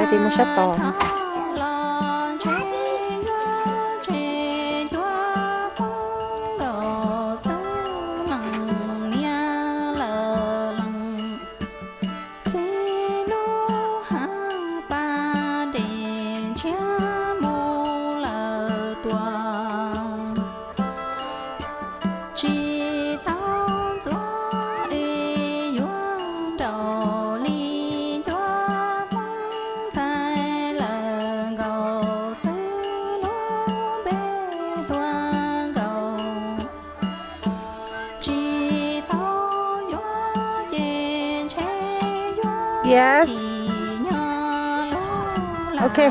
cho đi mua sách to Yes. Okay.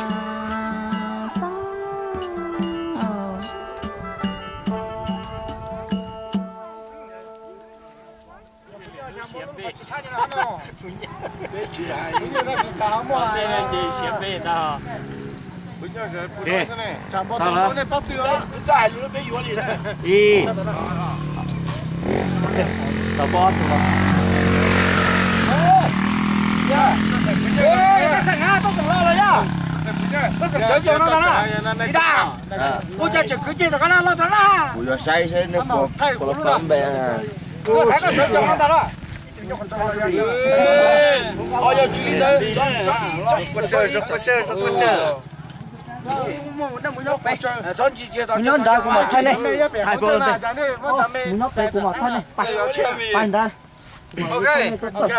Ok.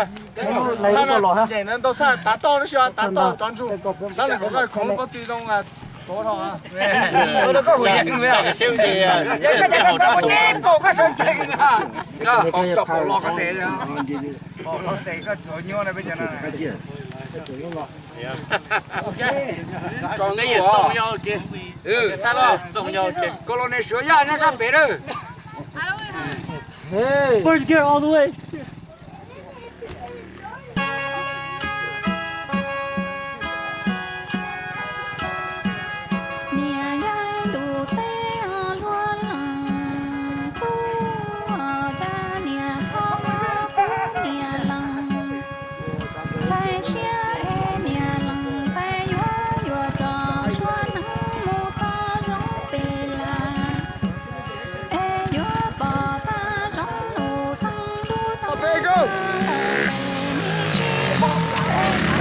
Lấy cái lò ha. Nên tôi thấy đá to nó xíu, đá to tròn trụ. Đó là có cái khổng bát tí đông à. Đó rồi à. Tôi có hồi nhận với à. Siêu gì à. Cái có tiếp bộ cái sông trình à. Không chọc bộ lò cái thế rồi. Bộ lò thế cái chỗ nhô này bây giờ này. Ok. Còn cái gì trồng nhau kia. Thay lo. Trồng nhau kia. Cô lô này sửa ra nó sắp bể rồi. Hey. First gear all the way.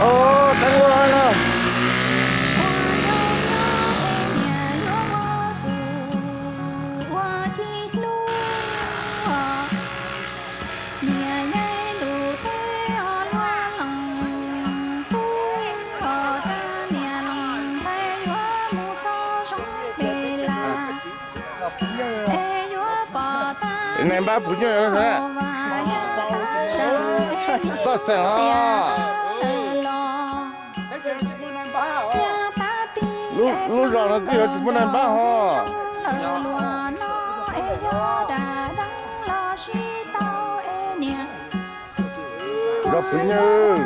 Oh, thank you, Anna. Này ba phụ nữ rồi thế. Tốt sao ha? Lúc rồi nó kia chúng mình ba ha. Gặp phụ nữ.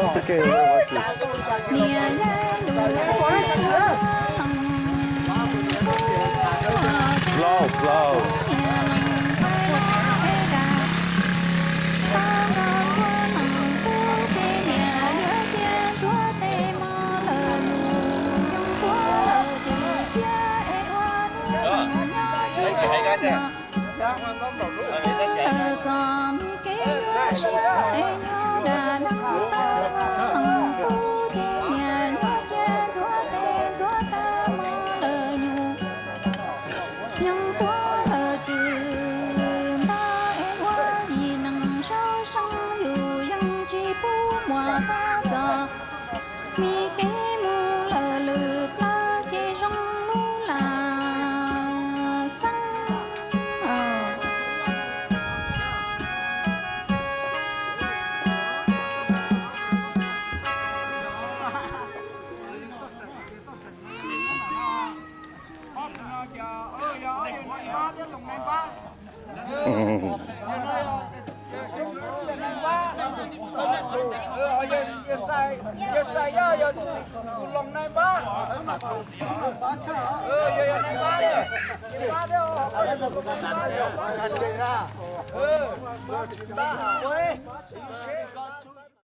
It's okay. Slow. Ừ.